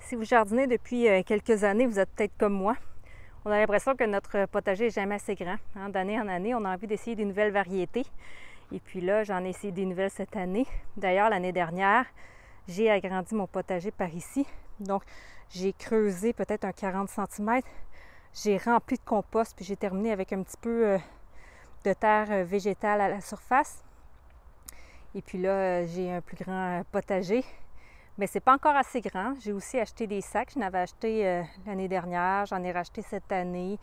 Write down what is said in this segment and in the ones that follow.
Si vous jardinez depuis quelques années, vous êtes peut-être comme moi. On a l'impression que notre potager n'est jamais assez grand. Hein? D'année en année, on a envie d'essayer des nouvelles variétés. Et puis là, j'en ai essayé des nouvelles cette année. D'ailleurs, l'année dernière, j'ai agrandi mon potager par ici. Donc, j'ai creusé peut-être un 40 cm. J'ai rempli de compost, puis j'ai terminé avec un petit peu de terre végétale à la surface. Et puis là, j'ai un plus grand potager. Mais c'est pas encore assez grand. J'ai aussi acheté des sacs. Je n'avais acheté l'année dernière. J'en ai racheté cette année.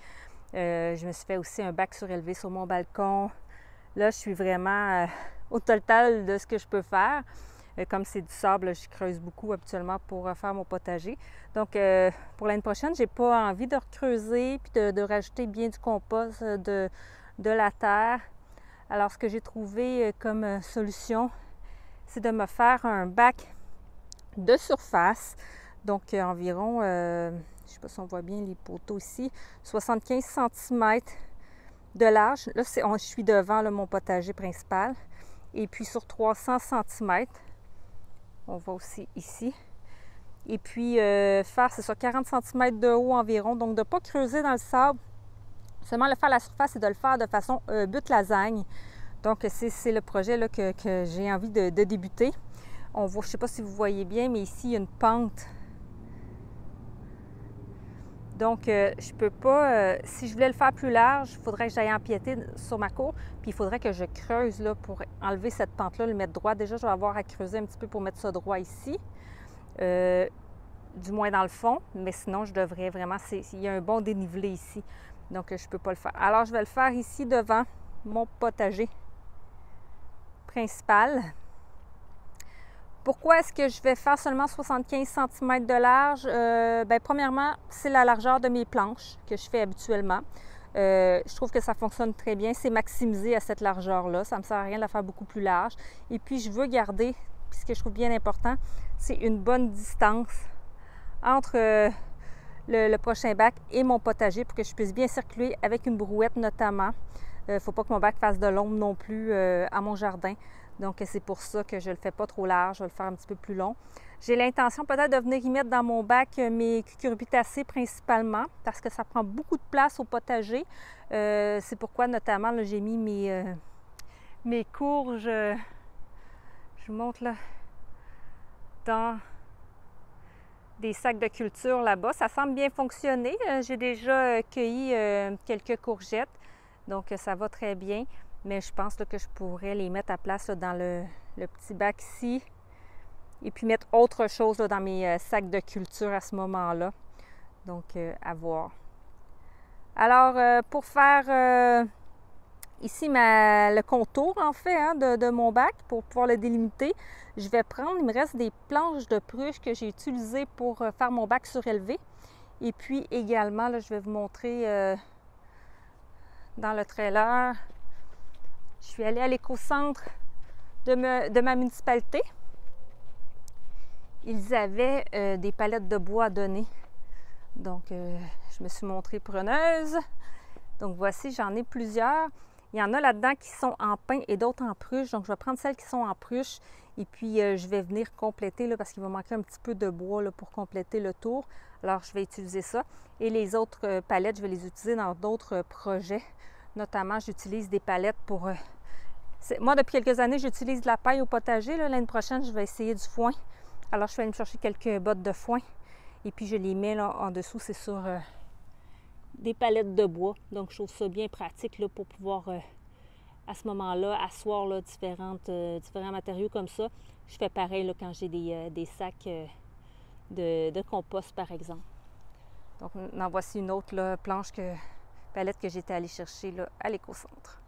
Je me suis fait aussi un bac surélevé sur mon balcon. Là, je suis vraiment au total de ce que je peux faire. Comme c'est du sable, je creuse beaucoup habituellement pour faire mon potager. Donc, pour l'année prochaine, j'ai pas envie de recreuser puis de rajouter bien du compost, de la terre. Alors, ce que j'ai trouvé comme solution, c'est de me faire un bac de surface, donc environ, je ne sais pas si on voit bien les poteaux ici, 75 cm de large. Là, je suis devant là, mon potager principal. Et puis sur 300 cm, on voit aussi ici. Et puis faire, c'est ça, 40 cm de haut environ. Donc de ne pas creuser dans le sable, seulement le faire à la surface et de le faire de façon butte lasagne. Donc c'est le projet là, que j'ai envie de débuter. On voit, je ne sais pas si vous voyez bien, mais ici, il y a une pente. Donc, je peux pas... si je voulais le faire plus large, il faudrait que j'aille empiéter sur ma cour. Puis, il faudrait que je creuse là, pour enlever cette pente-là, le mettre droit. Déjà, je vais avoir à creuser un petit peu pour mettre ça droit ici. Du moins dans le fond. Mais sinon, je devrais vraiment... Il y a un bon dénivelé ici. Donc, je ne peux pas le faire. Alors, je vais le faire ici devant mon potager principal. Pourquoi est-ce que je vais faire seulement 75 cm de large? Premièrement, c'est la largeur de mes planches que je fais habituellement. Je trouve que ça fonctionne très bien. C'est maximisé à cette largeur-là. Ça ne me sert à rien de la faire beaucoup plus large. Et puis, je veux garder, puis ce que je trouve bien important, c'est une bonne distance entre le prochain bac et mon potager pour que je puisse bien circuler avec une brouette notamment. Il ne faut pas que mon bac fasse de l'ombre non plus à mon jardin. Donc, c'est pour ça que je ne le fais pas trop large, je vais le faire un petit peu plus long. J'ai l'intention peut-être de venir y mettre dans mon bac mes cucurbitacées principalement parce que ça prend beaucoup de place au potager. C'est pourquoi, notamment, là, j'ai mis mes courges, je vous montre là, dans des sacs de culture là-bas. Ça semble bien fonctionner. J'ai déjà cueilli quelques courgettes, donc ça va très bien. Mais je pense là, que je pourrais les mettre à place là, dans le petit bac ici et puis mettre autre chose là, dans mes sacs de culture à ce moment-là. Donc, à voir. Alors, pour faire ici le contour, en fait, hein, de mon bac, pour pouvoir le délimiter, je vais prendre, il me reste des planches de pruche que j'ai utilisées pour faire mon bac surélevé. Et puis également, là, je vais vous montrer dans le trailer. Je suis allée à l'éco-centre de ma municipalité. Ils avaient des palettes de bois à donner. Donc, je me suis montrée preneuse. Donc, voici, j'en ai plusieurs. Il y en a là-dedans qui sont en pin et d'autres en pruche. Donc, je vais prendre celles qui sont en pruche. Et puis, je vais venir compléter là, parce qu'il va manquer un petit peu de bois là, pour compléter le tour. Alors, je vais utiliser ça. Et les autres palettes, je vais les utiliser dans d'autres projets. Notamment, j'utilise des palettes pour... Moi, depuis quelques années, j'utilise de la paille au potager. L'année prochaine, je vais essayer du foin. Alors, je vais aller me chercher quelques bottes de foin. Et puis, je les mets là, en dessous. C'est sur des palettes de bois. Donc, je trouve ça bien pratique là, pour pouvoir, à ce moment-là, asseoir là, différents matériaux comme ça. Je fais pareil là, quand j'ai des sacs de compost, par exemple. Donc, en voici une autre là, palette que j'étais allée chercher là, à l'éco-centre.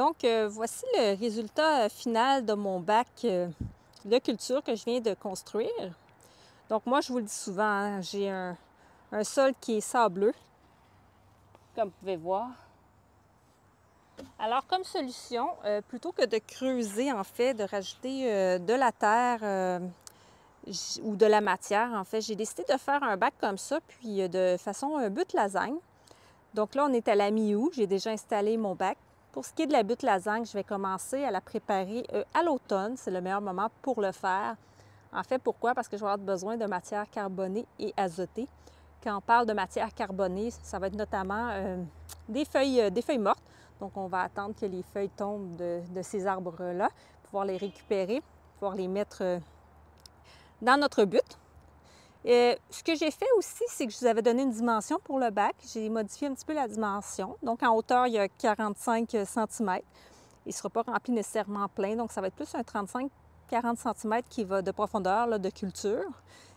Donc, voici le résultat final de mon bac de culture que je viens de construire. Donc, moi, je vous le dis souvent, hein, j'ai un sol qui est sableux, comme vous pouvez voir. Alors, comme solution, plutôt que de creuser, en fait, de rajouter de la terre ou de la matière, en fait, j'ai décidé de faire un bac comme ça, puis de façon butte lasagne. Donc là, on est à la mi-août, j'ai déjà installé mon bac. Pour ce qui est de la butte lasagne, je vais commencer à la préparer à l'automne. C'est le meilleur moment pour le faire. En fait, pourquoi? Parce que je vais avoir besoin de matière carbonée et azotée. Quand on parle de matière carbonée, ça va être notamment des feuilles mortes. Donc, on va attendre que les feuilles tombent de ces arbres-là, pouvoir les récupérer, pouvoir les mettre dans notre butte. Ce que j'ai fait aussi, c'est que je vous avais donné une dimension pour le bac. J'ai modifié un petit peu la dimension. Donc, en hauteur, il y a 45 cm. Il ne sera pas rempli nécessairement plein, donc ça va être plus un 35-40 cm qui va de profondeur là, de culture.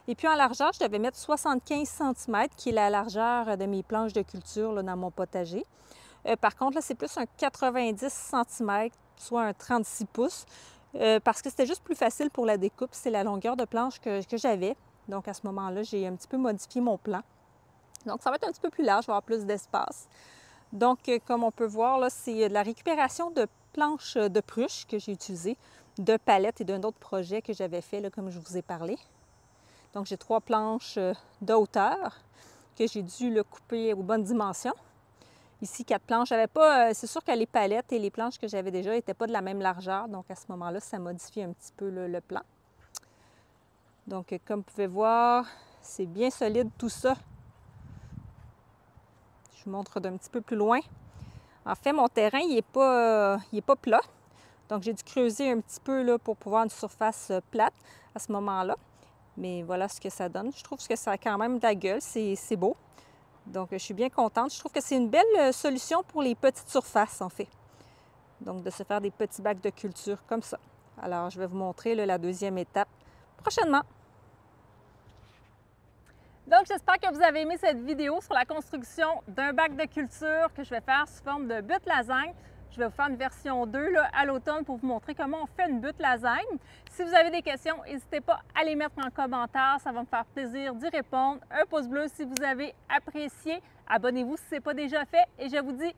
Et puis en largeur, je devais mettre 75 cm, qui est la largeur de mes planches de culture là, dans mon potager. Par contre, là, c'est plus un 90 cm, soit un 36 pouces, parce que c'était juste plus facile pour la découpe. C'est la longueur de planche que j'avais. Donc, à ce moment-là, j'ai un petit peu modifié mon plan. Donc, ça va être un petit peu plus large, il va y avoir plus d'espace. Donc, comme on peut voir, là, c'est de la récupération de planches de pruche que j'ai utilisées, de palettes et d'un autre projet que j'avais fait, là, comme je vous ai parlé. Donc, j'ai 3 planches de hauteur que j'ai dû le couper aux bonnes dimensions. Ici, 4 planches. J'avais pas, c'est sûr que les palettes et les planches que j'avais déjà n'étaient pas de la même largeur. Donc, à ce moment-là, ça modifie un petit peu le plan. Donc, comme vous pouvez voir, c'est bien solide tout ça. Je vous montre d'un petit peu plus loin. En fait, mon terrain, il n'est pas plat. Donc, j'ai dû creuser un petit peu là, pour pouvoir une surface plate à ce moment-là. Mais voilà ce que ça donne. Je trouve que ça a quand même de la gueule. C'est beau. Donc, je suis bien contente. Je trouve que c'est une belle solution pour les petites surfaces, en fait. Donc, de se faire des petits bacs de culture comme ça. Alors, je vais vous montrer là, la deuxième étape prochainement. Donc, j'espère que vous avez aimé cette vidéo sur la construction d'un bac de culture que je vais faire sous forme de butte lasagne. Je vais vous faire une version 2 là, à l'automne pour vous montrer comment on fait une butte lasagne. Si vous avez des questions, n'hésitez pas à les mettre en commentaire. Ça va me faire plaisir d'y répondre. Un pouce bleu si vous avez apprécié. Abonnez-vous si ce n'est pas déjà fait. Et je vous dis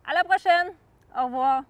à la prochaine. Au revoir.